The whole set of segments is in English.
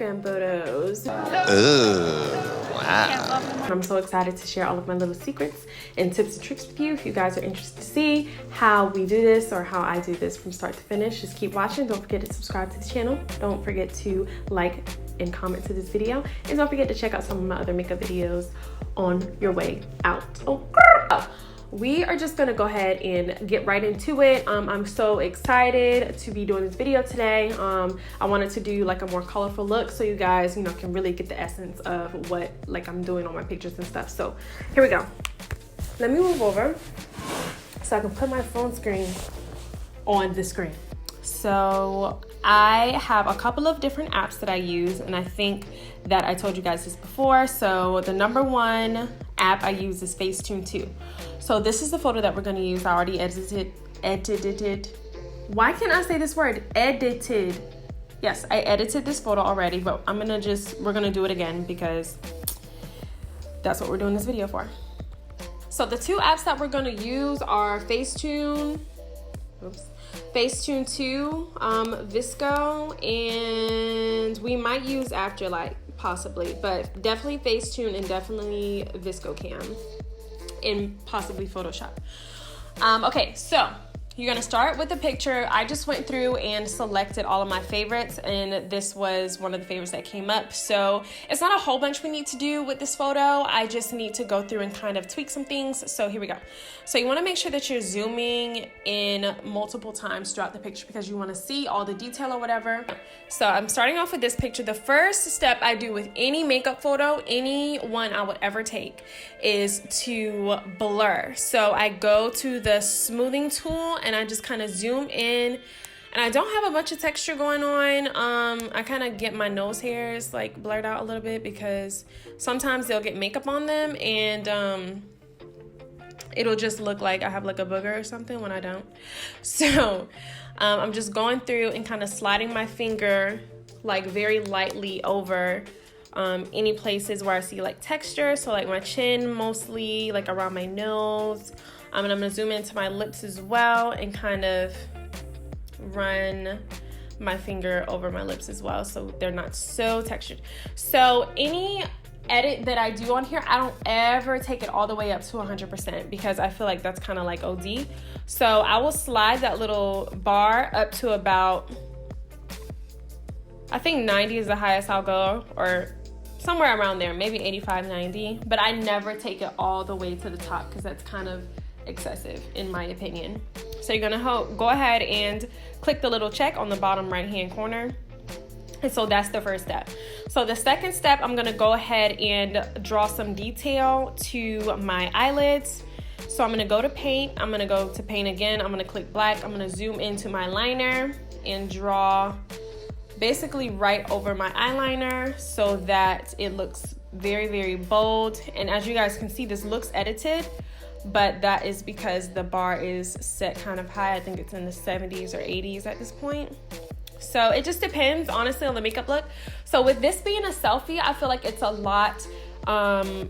Instagram photos. Ooh, wow. I'm so excited to share all of my little secrets and tips and tricks with you. If you guys are interested to see how we do this or how I do this from start to finish, just keep watching. Don't forget to subscribe to the channel. Don't forget to like and comment to this video. And don't forget to check out some of my other makeup videos on your way out. Oh, we are just gonna go ahead and get right into it. I'm so excited to be doing this video today. I wanted to do like a more colorful look so you guys, you know, can really get the essence of what like I'm doing on my pictures and stuff. So here we go. Let me move over so I can put my phone screen on the screen. So I have a couple of different apps that I use, and I think that I told you guys this before. So the number one app I use is Facetune II. So this is the photo that we're gonna use. I already edited. Why can't I say this word? Edited. Yes, I edited this photo already, but we're gonna do it again because that's what we're doing this video for. So the two apps that we're gonna use are Facetune II, VSCO, and we might use Afterlight possibly, but definitely Facetune and definitely VSCO Cam and possibly Photoshop. Okay, so you're gonna start with the picture. I just went through and selected all of my favorites, and this was one of the favorites that came up. So it's not a whole bunch we need to do with this photo. I just need to go through and kind of tweak some things. So here we go. So you wanna make sure that you're zooming in multiple times throughout the picture because you wanna see all the detail or whatever. So I'm starting off with this picture. The first step I do with any makeup photo, any one I would ever take, is to blur. So I go to the smoothing tool and I just kind of zoom in, and I don't have a bunch of texture going on. I kind of get my nose hairs like blurred out a little bit because sometimes they'll get makeup on them and it'll just look like I have like a booger or something when I don't. So I'm just going through and kind of sliding my finger like very lightly over any places where I see like texture. So like my chin, mostly like around my nose. And I'm gonna zoom into my lips as well and kind of run my finger over my lips as well so they're not so textured. So any edit that I do on here, I don't ever take it all the way up to 100% because I feel like that's kind of like OD. So I will slide that little bar up to about, I think 90 is the highest I'll go, or somewhere around there, maybe 85, 90. But I never take it all the way to the top because that's kind of excessive in my opinion. So you're gonna go ahead and click the little check on the bottom right hand corner. And so that's the first step. So the second step, I'm gonna go ahead and draw some detail to my eyelids. So I'm gonna go to paint, I'm gonna go to paint again, I'm gonna click black, I'm gonna zoom into my liner and draw basically right over my eyeliner so that it looks very, very bold. And as you guys can see, this looks edited, but that is because the bar is set kind of high. I think it's in the 70s or 80s at this point. So it just depends, honestly, on the makeup look. So with this being a selfie, I feel like it's a lot,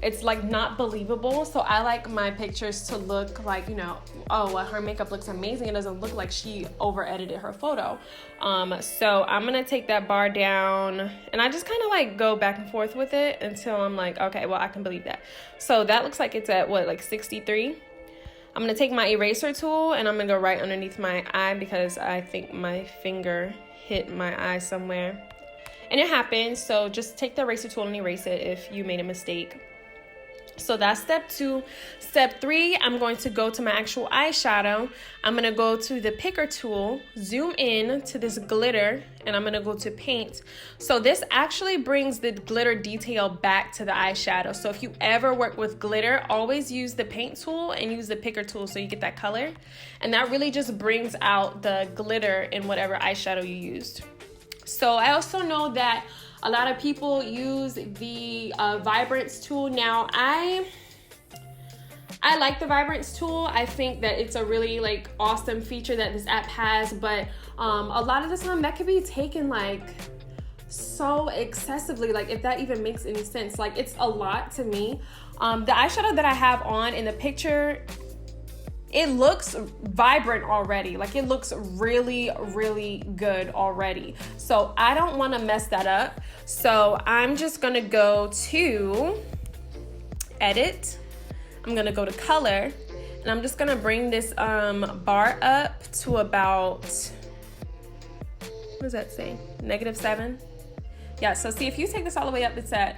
it's like not believable. So I like my pictures to look like, you know, oh, well, her makeup looks amazing. It doesn't look like she over edited her photo. So I'm gonna take that bar down and I just kind of like go back and forth with it until I'm like, okay, well, I can believe that. So that looks like it's at what, like 63. I'm gonna take my eraser tool and I'm gonna go right underneath my eye because I think my finger hit my eye somewhere. And it happens, so just take the eraser tool and erase it if you made a mistake. So that's step 2. Step 3, I'm going to go to my actual eyeshadow. I'm gonna go to the picker tool, zoom in to this glitter, and I'm gonna go to paint. So this actually brings the glitter detail back to the eyeshadow. So if you ever work with glitter, always use the paint tool and use the picker tool so you get that color. And that really just brings out the glitter in whatever eyeshadow you used. So I also know that a lot of people use the vibrance tool. Now I like the vibrance tool. I think that it's a really like awesome feature that this app has, but a lot of the time that could be taken like so excessively, like if that even makes any sense. Like it's a lot to me. The eyeshadow that I have on in the picture, it looks vibrant already. Like it looks really, really good already. So I don't want to mess that up. So I'm just going to go to edit. I'm going to go to color, and I'm just going to bring this bar up to about, what does that say? -7. Yeah, so see, if you take this all the way up, it's at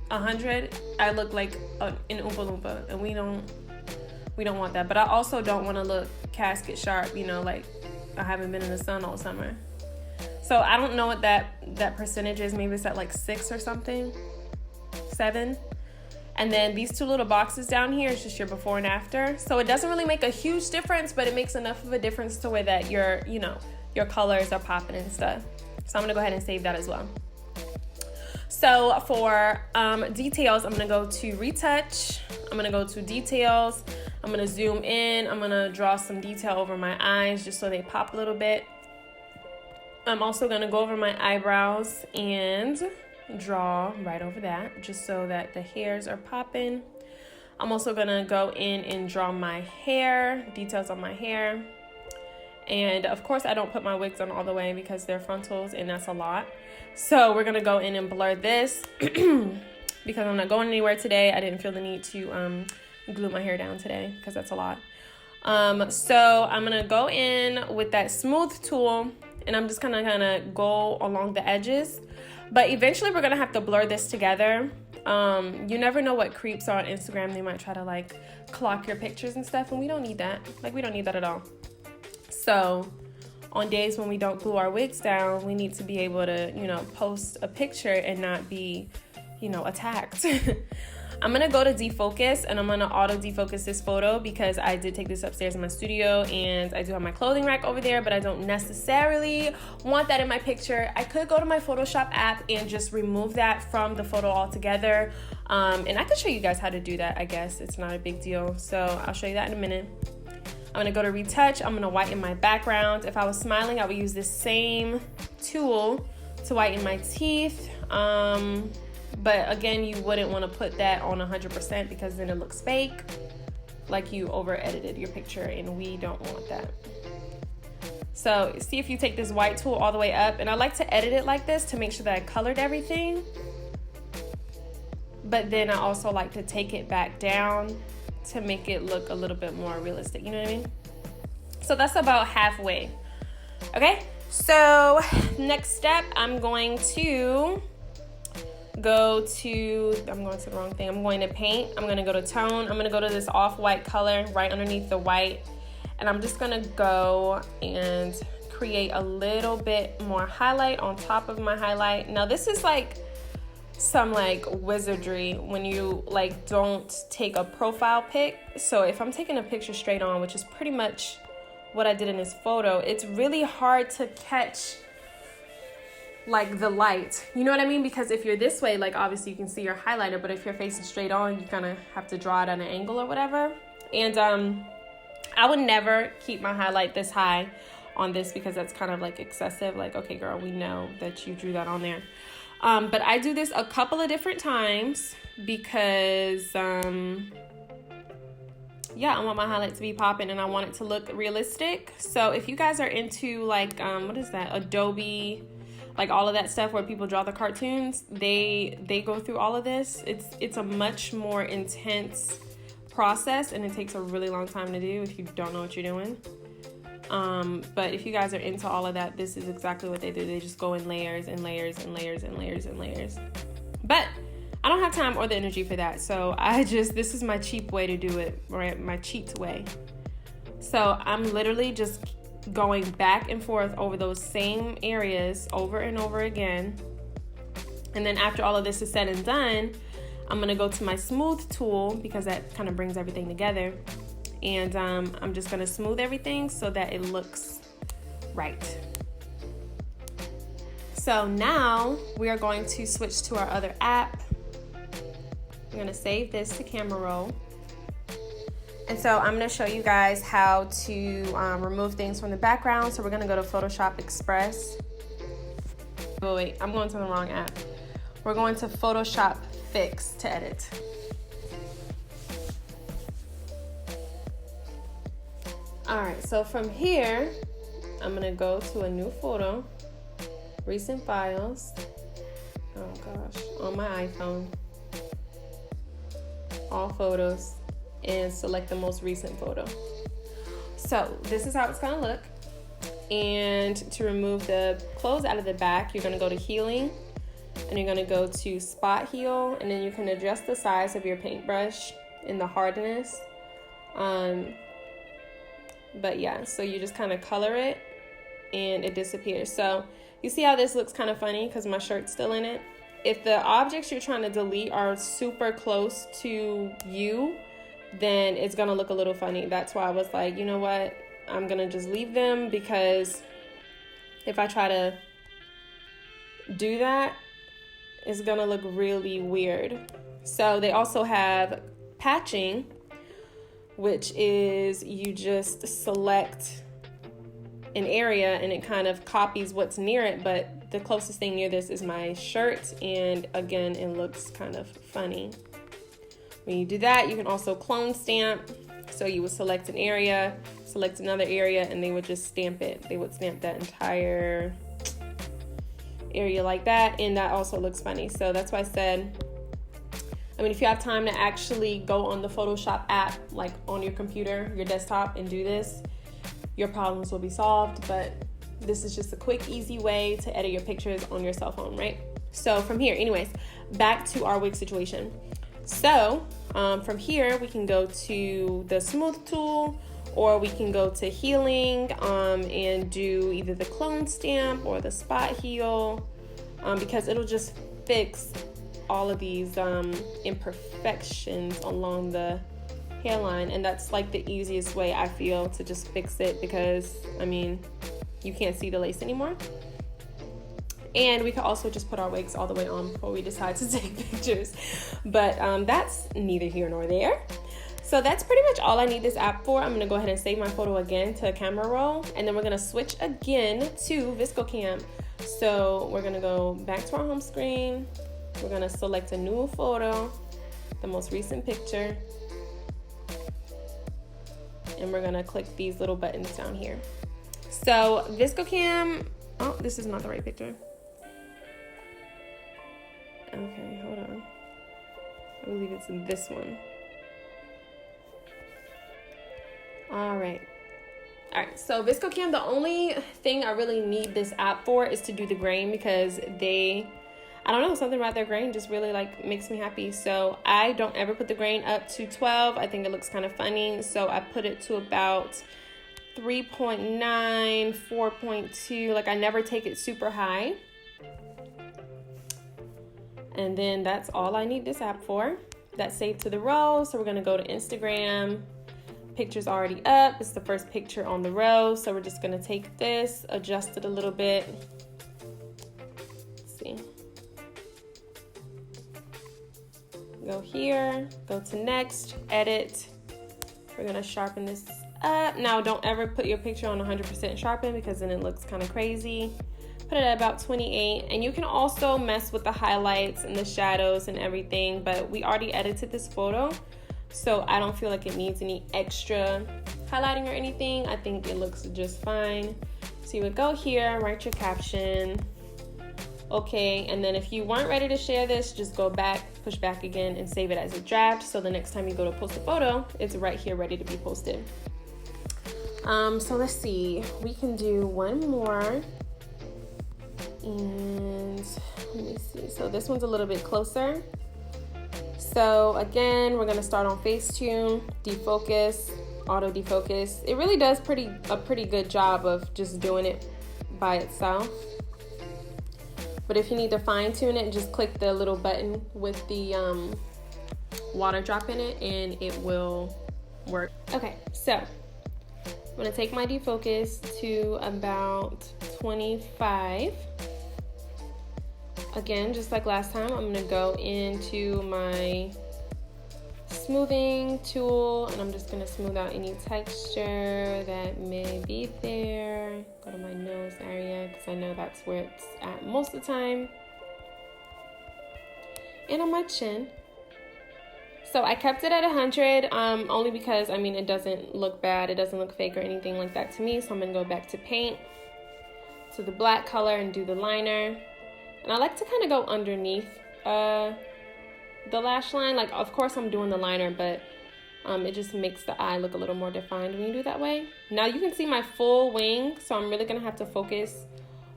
100. I look like an Oompa Loompa, and we don't want that. But I also don't want to look casket sharp, you know, like I haven't been in the sun all summer. So I don't know what that percentage is. Maybe it's at like 6 or something, 7. And then these two little boxes down here is just your before and after. So it doesn't really make a huge difference, but it makes enough of a difference to where that your colors are popping and stuff. So I'm gonna go ahead and save that as well. So for details, I'm gonna go to retouch. I'm gonna go to details. I'm gonna zoom in. I'm gonna draw some detail over my eyes just so they pop a little bit. I'm also gonna go over my eyebrows and draw right over that just so that the hairs are popping. I'm also gonna go in and draw my hair, details on my hair. And of course I don't put my wigs on all the way because they're frontals and that's a lot. So we're gonna go in and blur this because I'm not going anywhere today. I didn't feel the need to glue my hair down today because that's a lot. So I'm gonna go in with that smooth tool and I'm just gonna kind of go along the edges. But eventually we're gonna have to blur this together. You never know what creeps are on Instagram. They might try to like clock your pictures and stuff, and we don't need that. Like we don't need that at all. So on days when we don't glue our wigs down, we need to be able to, you know, post a picture and not be, you know, attacked. I'm gonna go to defocus and I'm gonna auto defocus this photo because I did take this upstairs in my studio and I do have my clothing rack over there, but I don't necessarily want that in my picture. I could go to my Photoshop app and just remove that from the photo altogether. And I could show you guys how to do that, I guess. It's not a big deal. So I'll show you that in a minute. I'm gonna go to retouch. I'm gonna whiten my background. If I was smiling, I would use this same tool to whiten my teeth. But again, you wouldn't want to put that on 100% because then it looks fake, like you over edited your picture, and we don't want that. So see if you take this white tool all the way up, and I like to edit it like this to make sure that I colored everything. But then I also like to take it back down to make it look a little bit more realistic, you know what I mean? So that's about halfway. Okay, so next step, I'm going to go to the wrong thing. I'm going to paint. I'm going to go to tone. I'm going to go to this off-white color right underneath the white. And I'm just going to go and create a little bit more highlight on top of my highlight. Now this is like some like wizardry when you like don't take a profile pic. So if I'm taking a picture straight on, which is pretty much what I did in this photo, it's really hard to catch like the light, you know what I mean? Because if you're this way, like obviously you can see your highlighter, but if you're facing straight on, you kind of have to draw it at an angle or whatever. And I would never keep my highlight this high on this because that's kind of like excessive. Like, okay girl, we know that you drew that on there. But I do this a couple of different times because yeah, I want my highlight to be popping and I want it to look realistic. So if you guys are into like what is that, Adobe, like all of that stuff where people draw the cartoons, they go through all of this. It's a much more intense process and it takes a really long time to do if you don't know what you're doing. But if you guys are into all of that, this is exactly what they do. They just go in layers and layers and layers and layers and layers. But I don't have time or the energy for that. So this is my cheap way to do it, right? My cheat way. So I'm literally just going back and forth over those same areas over and over again. And then after all of this is said and done, I'm going to go to my smooth tool because that kind of brings everything together. And I'm just going to smooth everything so that it looks right. So now we are going to switch to our other app. I'm going to save this to camera roll. And so I'm going to show you guys how to remove things from the background. So we're going to go to Photoshop Express. Wait, I'm going to the wrong app. We're going to Photoshop Fix to edit. All right, so from here, I'm gonna go to a new photo, recent files. Oh gosh, on my iPhone, all photos, and select the most recent photo. So this is how it's gonna look. And to remove the clothes out of the back, you're gonna go to healing, and you're gonna go to spot heal, and then you can adjust the size of your paintbrush and the hardness. But yeah, so you just kind of color it and it disappears. So you see how this looks kind of funny because my shirt's still in it. If the objects you're trying to delete are super close to you, then it's gonna look a little funny. That's why I was like, you know what, I'm gonna just leave them, because if I try to do that, it's gonna look really weird. So they also have patching, which is you just select an area and it kind of copies what's near it, but the closest thing near this is my shirt, and again, it looks kind of funny. When you do that, you can also clone stamp. So you would select an area, select another area, and they would just stamp it. They would stamp that entire area like that, and that also looks funny. So that's why I said, I mean, if you have time to actually go on the Photoshop app, like on your computer, your desktop, and do this, your problems will be solved. But this is just a quick, easy way to edit your pictures on your cell phone, right? So from here, anyways, back to our wig situation. So from here, we can go to the smooth tool, or we can go to healing and do either the clone stamp or the spot heal, because it'll just fix all of these imperfections along the hairline. And that's like the easiest way, I feel, to just fix it, because I mean, you can't see the lace anymore. And we could also just put our wigs all the way on before we decide to take pictures, but that's neither here nor there. So that's pretty much all I need this app for. I'm gonna go ahead and save my photo again to a camera roll, and then we're gonna switch again to VSCO Cam. So we're gonna go back to our home screen. We're gonna select a new photo, the most recent picture, and we're gonna click these little buttons down here. So VSCO Cam, oh, this is not the right picture. Okay, hold on. I believe it's in this one. All right, so VSCO Cam, the only thing I really need this app for is to do the grain, because I don't know, something about their grain just really like makes me happy. So I don't ever put the grain up to 12. I think it looks kind of funny. So I put it to about 3.9, 4.2. Like I never take it super high. And then that's all I need this app for. That's saved to the row. So we're gonna go to Instagram. Picture's already up. It's the first picture on the row. So we're just gonna take this, adjust it a little bit. Let's see. Go here, go to next, edit. We're gonna sharpen this up. Now don't ever put your picture on 100% sharpen, because then it looks kind of crazy. Put it at about 28, and you can also mess with the highlights and the shadows and everything, but we already edited this photo, so I don't feel like it needs any extra highlighting or anything. I think it looks just fine. So you would go here, write your caption, okay, and then if you weren't ready to share this, just go back, push back again, and save it as a draft, so the next time you go to post a photo, it's right here ready to be posted. So let's see, we can do one more. And let me see, so this one's a little bit closer. So again, we're gonna start on Facetune, defocus, auto defocus. It really does a pretty good job of just doing it by itself. But if you need to fine tune it, just click the little button with the water drop in it and it will work. Okay, so I'm gonna take my defocus to about 25. Again, just like last time, I'm gonna go into my smoothing tool and I'm just gonna smooth out any texture that may be there. Go to my nose area because I know that's where it's at most of the time. And on my chin. So I kept it at 100, only because, I mean, it doesn't look bad. It doesn't look fake or anything like that to me. So I'm going to go back to paint, to the black color, and do the liner. And I like to kind of go underneath the lash line. Like, of course, I'm doing the liner, but it just makes the eye look a little more defined when you do it that way. Now you can see my full wing, so I'm really going to have to focus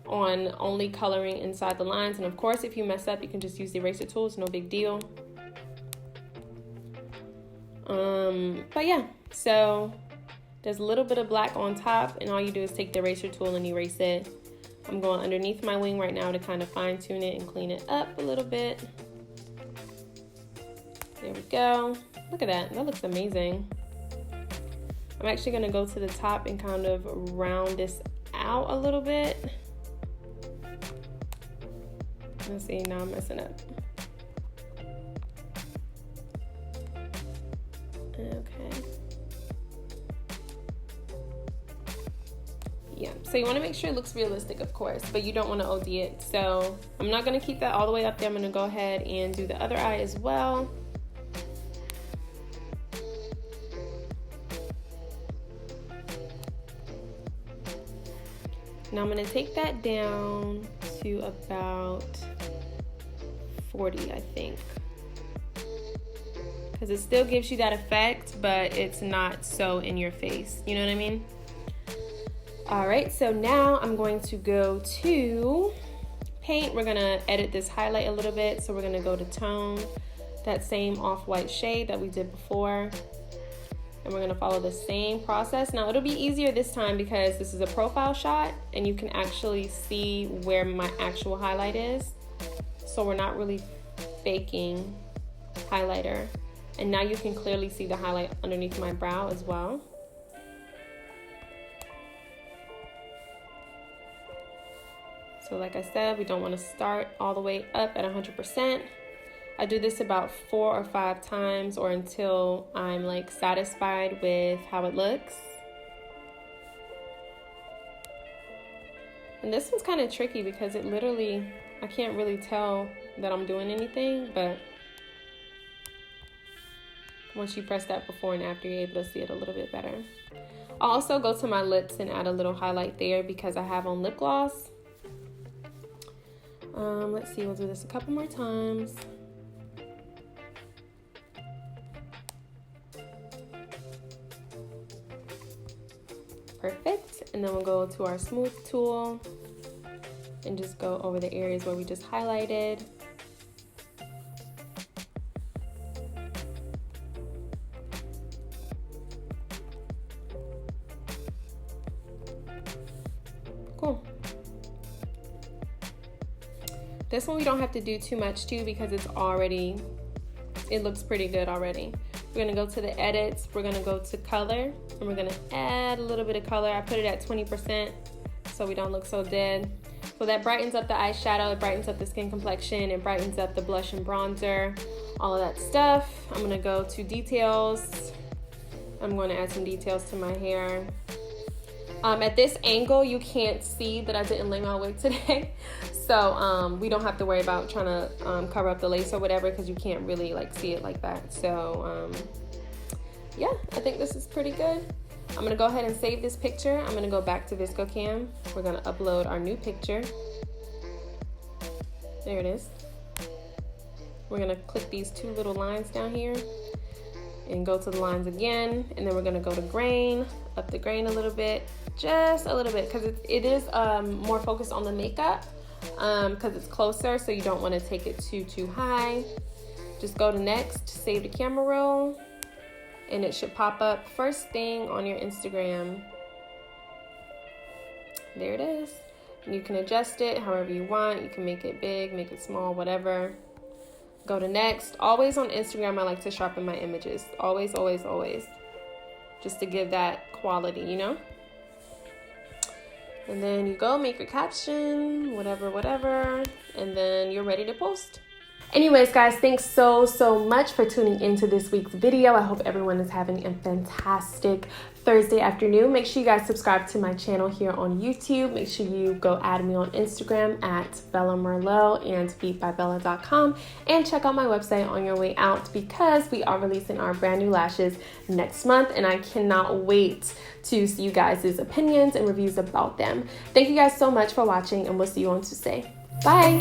on only coloring inside the lines. And of course, if you mess up, you can just use the eraser tool. It's no big deal. But yeah, so there's a little bit of black on top, and all you do is take the eraser tool and erase it. I'm going underneath my wing right now to kind of fine tune it and clean it up a little bit. There we go. Look at that. That looks amazing. I'm actually going to go to the top and kind of round this out a little bit. Let's see. Now I'm messing up. Okay. Yeah, so you want to make sure it looks realistic, of course, but you don't want to OD it. So I'm not going to keep that all the way up there. I'm going to go ahead and do the other eye as well. Now I'm going to take that down to about 40, I think. Because it still gives you that effect, but it's not so in your face. You know what I mean? All right, so now I'm going to go to paint. We're going to edit this highlight a little bit. So we're going to go to tone, that same off-white shade that we did before. And we're going to follow the same process. Now, it'll be easier this time because this is a profile shot and you can actually see where my actual highlight is. So we're not really faking highlighter. And now you can clearly see the highlight underneath my brow as well. So like I said, we don't want to start all the way up at 100%. I do this about 4 or 5 times or until I'm like satisfied with how it looks. And this one's kind of tricky because it literally, I can't really tell that I'm doing anything, but once you press that before and after, you're able to see it a little bit better. I'll also go to my lips and add a little highlight there because I have on lip gloss. Let's see, we'll do this a couple more times. Perfect. And then we'll go to our smooth tool and just go over the areas where we just highlighted. Cool. This one we don't have to do too much to because it looks pretty good already. We're gonna go to the edits, we're gonna go to color, and we're gonna add a little bit of color. I put it at 20% so we don't look so dead. So that brightens up the eyeshadow, it brightens up the skin complexion, it brightens up the blush and bronzer, all of that stuff. I'm gonna go to details. I'm gonna add some details to my hair. At this angle, you can't see that I didn't lay my wig today. So we don't have to worry about trying to cover up the lace or whatever because you can't really like see it like that. So yeah, I think this is pretty good. I'm gonna go ahead and save this picture. I'm gonna go back to VSCO Cam. We're gonna upload our new picture. There it is. We're gonna click these 2 little lines down here and go to the lines again. And then we're gonna go to grain, up the grain a little bit, just a little bit, because it is more focused on the makeup because it's closer, so you don't want to take it too high. Just go to next, save the camera roll, and it should pop up first thing on your Instagram. There it is. And you can adjust it however you want. You can make it big, make it small, whatever. Go to next. Always on Instagram, I like to sharpen my images. Always, always, always. Just to give that quality, you know? And then you go make your caption, whatever, and then you're ready to post. Anyways, guys, thanks so much for tuning into this week's video. I hope everyone is having a fantastic Thursday afternoon. Make sure you guys subscribe to my channel here on YouTube. Make sure you go add me on Instagram at Bella Merlot and beatbybella.com, and check out my website on your way out because we are releasing our brand new lashes next month, and I cannot wait to see you guys' opinions and reviews about them. Thank you guys so much for watching, and we'll see you on Tuesday. Bye!